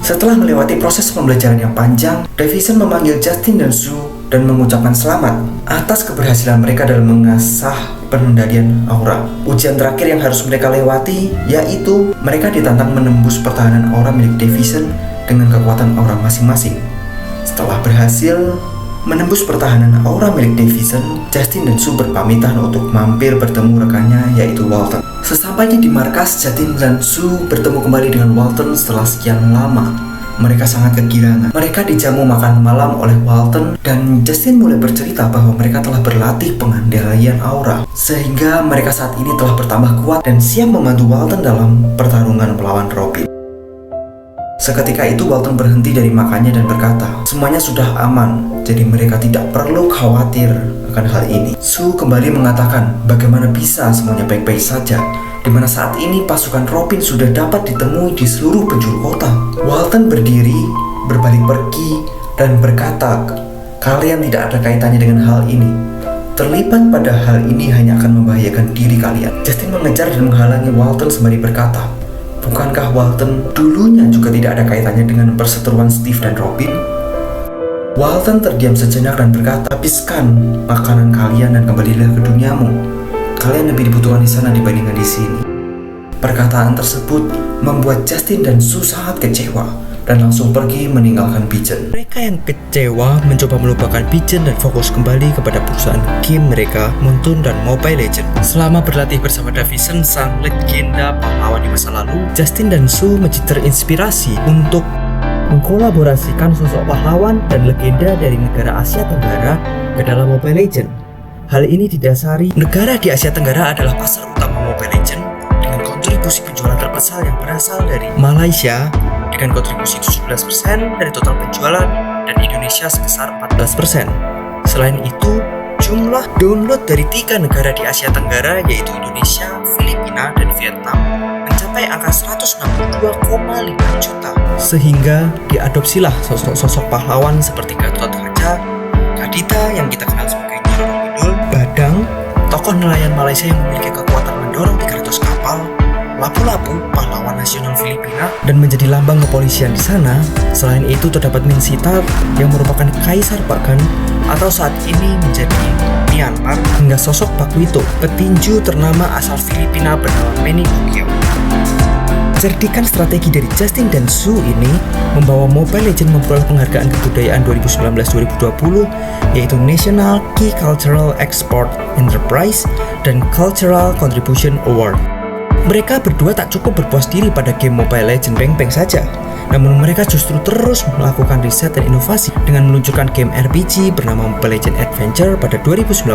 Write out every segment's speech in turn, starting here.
Setelah melewati proses pembelajaran yang panjang, Davison memanggil Justin dan Sue dan mengucapkan selamat atas keberhasilan mereka dalam mengasah pengendalian aura. Ujian terakhir yang harus mereka lewati yaitu mereka ditantang menembus pertahanan aura milik Davison dengan kekuatan aura masing-masing. Setelah berhasil menembus pertahanan aura milik Davison, Justin dan Sue berpamitan untuk mampir bertemu rekannya yaitu Walton. Sesampainya di markas, Justin dan Sue bertemu kembali dengan Walton setelah sekian lama. Mereka sangat kegirangan. Mereka dijamu makan malam oleh Walton dan Justin mulai bercerita bahwa mereka telah berlatih pengendalian aura sehingga mereka saat ini telah bertambah kuat dan siap membantu Walton dalam pertarungan melawan Robin. Seketika itu Walton berhenti dari makannya dan berkata, semuanya sudah aman, jadi mereka tidak perlu khawatir akan hal ini. Sue kembali mengatakan bagaimana bisa semuanya baik-baik saja, di mana saat ini pasukan Robin sudah dapat ditemui di seluruh penjuru kota. Walton berdiri, berbalik pergi, dan berkata, kalian tidak ada kaitannya dengan hal ini. Terlibat pada hal ini hanya akan membahayakan diri kalian. Justin mengejar dan menghalangi Walton sembari berkata, bukankah Walton dulunya juga tidak ada kaitannya dengan perseteruan Steve dan Robin? Walton terdiam sejenak dan berkata, habiskan makanan kalian dan kembalilah ke duniamu. Kalian lebih dibutuhkan di sana dibandingkan di sini. Perkataan tersebut membuat Justin dan Sue sangat kecewa dan langsung pergi meninggalkan Pigeon. Mereka yang kecewa mencoba melupakan Pigeon dan fokus kembali kepada perusahaan game mereka, Moonton dan Mobile Legends. Selama berlatih bersama Davison, sang legenda pahlawan di masa lalu, Justin dan Sue menjadi terinspirasi untuk mengkolaborasikan sosok pahlawan dan legenda dari negara Asia Tenggara ke dalam Mobile Legends. Hal ini didasari negara di Asia Tenggara adalah pasar utama Mobile Legends dengan kontribusi penjualan terbesar yang berasal dari Malaysia dengan kontribusi 17% dari total penjualan dan Indonesia sebesar 14%. Selain itu, jumlah download dari 3 negara di Asia Tenggara yaitu Indonesia, Filipina, dan Vietnam mencapai angka 162,5 juta. Sehingga diadopsilah sosok-sosok pahlawan seperti Gatot Kaca, Kadita yang kita kenal sebagai Nyi Roro Kidul, Badang, tokoh nelayan Malaysia yang memiliki kekuatan mendorong 300 kapal, Lapu-Lapu, pahlawan nasional Filipina, dan menjadi lambang kepolisian di sana. Selain itu terdapat Min Sitar yang merupakan kaisar Bagan atau saat ini menjadi Myanmar, hingga sosok Pakuito, petinju ternama asal Filipina bernama Manny Pacquiao. Kecerdikan strategi dari Justin dan Sue ini membawa Mobile Legends memperoleh penghargaan kebudayaan 2019-2020 yaitu National Key Cultural Export Enterprise dan Cultural Contribution Award. Mereka berdua tak cukup berpuas diri pada game Mobile Legends Bang saja, namun mereka justru terus melakukan riset dan inovasi dengan meluncurkan game RPG bernama Mobile Legends Adventure pada 2019,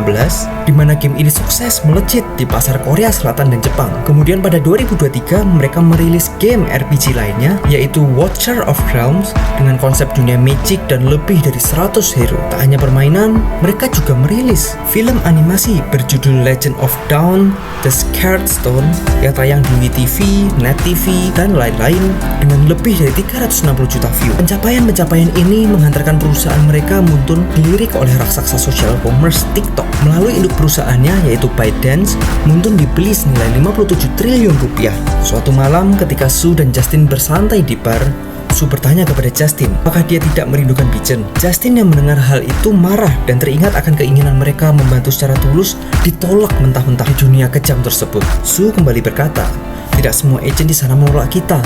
di mana game ini sukses melejit di pasar Korea Selatan dan Jepang. Kemudian pada 2023 mereka merilis game RPG lainnya yaitu Watcher of Realms dengan konsep dunia magic dan lebih dari 100 hero. Tak hanya permainan, mereka juga merilis film animasi berjudul Legend of Dawn: The Scarred Stone yang tayang di WeTV, Net TV, dan lain-lain dengan lebih dari 360 juta view. Pencapaian ini menghantarkan perusahaan mereka Moonton dilirik oleh raksasa social commerce TikTok. Melalui induk perusahaannya yaitu ByteDance, Moonton dibeli senilai 57 triliun rupiah. Suatu malam ketika Sue dan Justin bersantai di bar, Sue bertanya kepada Justin apakah dia tidak merindukan Pigeon. Justin yang mendengar hal itu marah dan teringat akan keinginan mereka membantu secara tulus ditolak mentah-mentah di dunia kejam tersebut. Sue kembali berkata, tidak semua agent di sana menolak kita.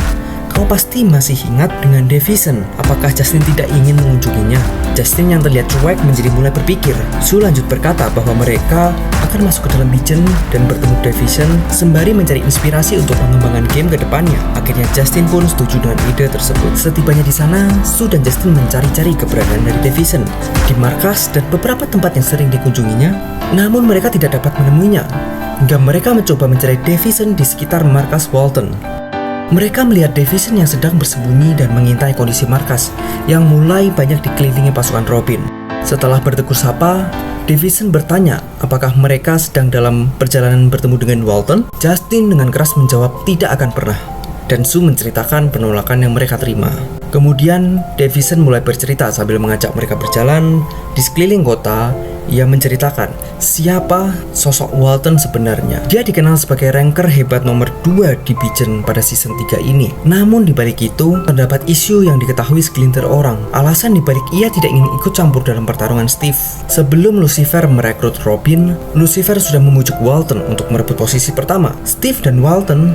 Kau pasti masih ingat dengan Davison. Apakah Justin tidak ingin mengunjunginya? Justin yang terlihat cuek menjadi mulai berpikir. Sue lanjut berkata bahwa mereka akan masuk ke dalam Pigeon dan bertemu Davison sembari mencari inspirasi untuk pengembangan game ke depannya. Akhirnya Justin pun setuju dengan ide tersebut. Setibanya di sana, Sue dan Justin mencari-cari keberadaan dari Davison di markas dan beberapa tempat yang sering dikunjunginya. Namun mereka tidak dapat menemuinya hingga mereka mencoba mencari Davison di sekitar markas Walton. Mereka melihat Davison yang sedang bersembunyi dan mengintai kondisi markas yang mulai banyak dikelilingi pasukan Robin. Setelah bertegur sapa, Davison bertanya apakah mereka sedang dalam perjalanan bertemu dengan Walton. Justin dengan keras menjawab tidak akan pernah, dan Sue menceritakan penolakan yang mereka terima. Kemudian Davison mulai bercerita sambil mengajak mereka berjalan di sekeliling kota ia menceritakan siapa sosok Walton sebenarnya. Dia dikenal sebagai ranker hebat nomor 2 di Bigen pada season 3 ini. Namun dibalik itu, terdapat isu yang diketahui segelintir orang. Alasan dibalik ia tidak ingin ikut campur dalam pertarungan Steve. Sebelum Lucifer merekrut Robin, Lucifer sudah membujuk Walton untuk merebut posisi pertama. Steve dan Walton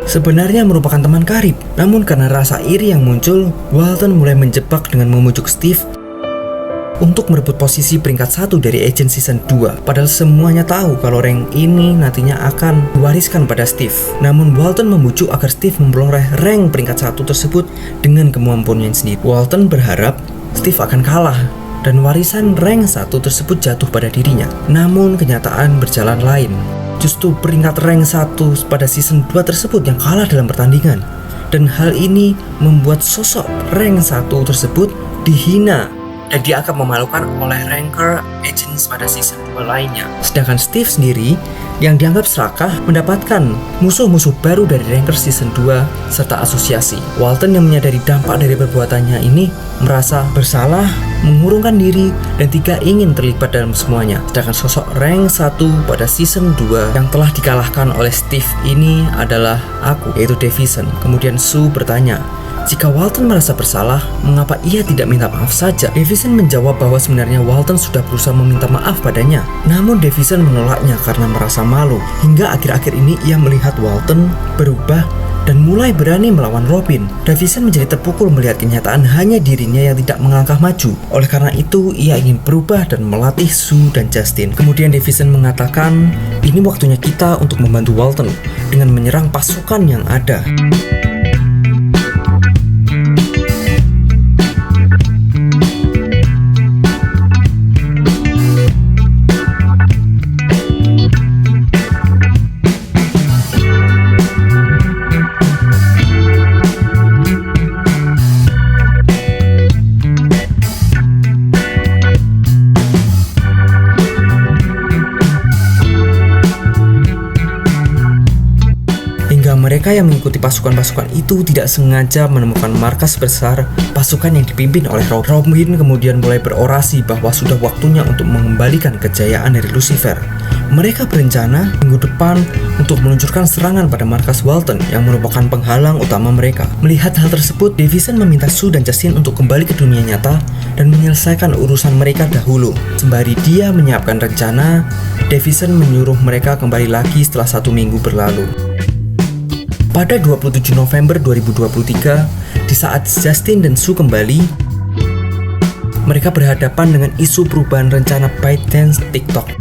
sebenarnya merupakan teman karib. Namun karena rasa iri yang muncul, Walton mulai menjebak dengan membujuk Steve untuk merebut posisi peringkat 1 dari Agent Season 2. Padahal semuanya tahu kalau rank ini nantinya akan diwariskan pada Steve. Namun Walton membujuk agar Steve memperoleh rank peringkat 1 tersebut dengan kemampuannya sendiri. Walton berharap Steve akan kalah dan warisan rank 1 tersebut jatuh pada dirinya. Namun kenyataan berjalan lain. Justru peringkat rank 1 pada season 2 tersebut yang kalah dalam pertandingan. Dan hal ini membuat sosok rank 1 tersebut dihina dan dianggap memalukan oleh ranker agents pada season 2 lainnya. Sedangkan Steve sendiri yang dianggap serakah mendapatkan musuh-musuh baru dari ranker season 2 serta asosiasi. Walton yang menyadari dampak dari perbuatannya ini merasa bersalah, mengurungkan diri, dan tidak ingin terlibat dalam semuanya. Sedangkan sosok rank 1 pada season 2 yang telah dikalahkan oleh Steve ini adalah aku, yaitu Davison. Kemudian Sue bertanya, jika Walton merasa bersalah, mengapa ia tidak minta maaf saja? Davison menjawab bahwa sebenarnya Walton sudah berusaha meminta maaf padanya. Namun Davison menolaknya karena merasa malu. Hingga akhir-akhir ini ia melihat Walton berubah dan mulai berani melawan Robin. Davison menjadi terpukul melihat kenyataan hanya dirinya yang tidak melangkah maju. Oleh karena itu, ia ingin berubah dan melatih Sue dan Justin. Kemudian Davison mengatakan, ini waktunya kita untuk membantu Walton dengan menyerang pasukan yang ada. Mereka yang mengikuti pasukan-pasukan itu tidak sengaja menemukan markas besar pasukan yang dipimpin oleh Robin. Kemudian mulai berorasi bahwa sudah waktunya untuk mengembalikan kejayaan dari Lucifer. Mereka berencana minggu depan untuk meluncurkan serangan pada markas Walton yang merupakan penghalang utama mereka. Melihat hal tersebut, Davison meminta Sue dan Justin untuk kembali ke dunia nyata dan menyelesaikan urusan mereka dahulu. Sembari dia menyiapkan rencana, Davison menyuruh mereka kembali lagi setelah 1 minggu berlalu. Pada 27 November 2023, di saat Justin dan Sue kembali, mereka berhadapan dengan isu perubahan rencana ByteDance TikTok.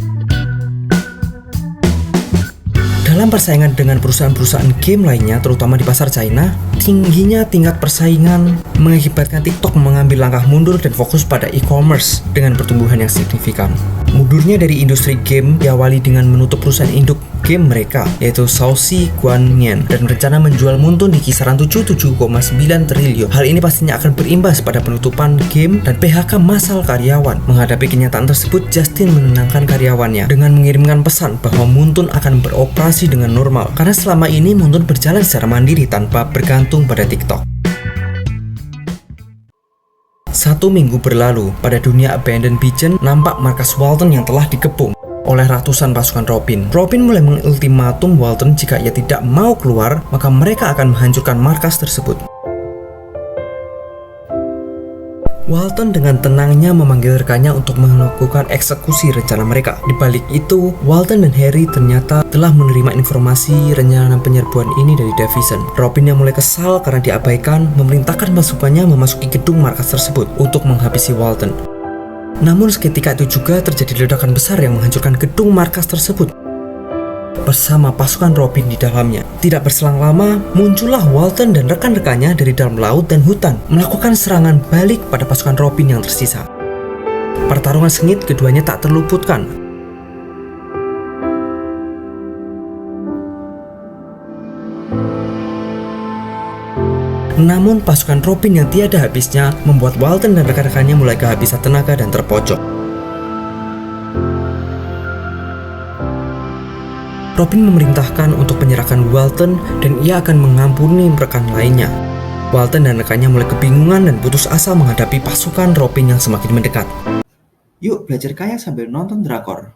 Dalam persaingan dengan perusahaan-perusahaan game lainnya, terutama di pasar China, tingginya tingkat persaingan mengakibatkan TikTok mengambil langkah mundur dan fokus pada e-commerce dengan pertumbuhan yang signifikan. Mundurnya dari industri game diawali dengan menutup perusahaan induk game mereka, yaitu Saucy Guanyan, dan berencana menjual Muntun di kisaran 77,9 triliun. Hal ini pastinya akan berimbas pada penutupan game dan PHK massal karyawan. Menghadapi kenyataan tersebut, Justin menenangkan karyawannya dengan mengirimkan pesan bahwa Muntun akan beroperasi dengan normal, karena selama ini Muntun berjalan secara mandiri tanpa bergantung pada TikTok. 1 minggu berlalu, pada dunia Abandoned Bigen nampak markas Walton yang telah dikepung oleh ratusan pasukan Robin. Robin mulai mengultimatum Walton jika ia tidak mau keluar, maka mereka akan menghancurkan markas tersebut. Walton dengan tenangnya memanggil rekannya untuk melakukan eksekusi rencana mereka. Di balik itu, Walton dan Harry ternyata telah menerima informasi rencana penyerbuan ini dari Davison. Robin yang mulai kesal karena diabaikan, memerintahkan pasukannya memasuki gedung markas tersebut untuk menghabisi Walton. Namun seketika itu juga terjadi ledakan besar yang menghancurkan gedung markas tersebut bersama pasukan Robin di dalamnya. Tidak berselang lama, muncullah Walton dan rekan-rekannya dari dalam laut dan hutan melakukan serangan balik pada pasukan Robin yang tersisa. Pertarungan sengit keduanya tak terluputkan. Namun pasukan Robin yang tiada habisnya membuat Walton dan rekan-rekannya mulai kehabisan tenaga dan terpojok. Robin memerintahkan untuk menyerahkan Walton dan ia akan mengampuni rekan lainnya. Walton dan rekannya mulai kebingungan dan putus asa menghadapi pasukan Robin yang semakin mendekat. Yuk belajar kaya sambil nonton drakor.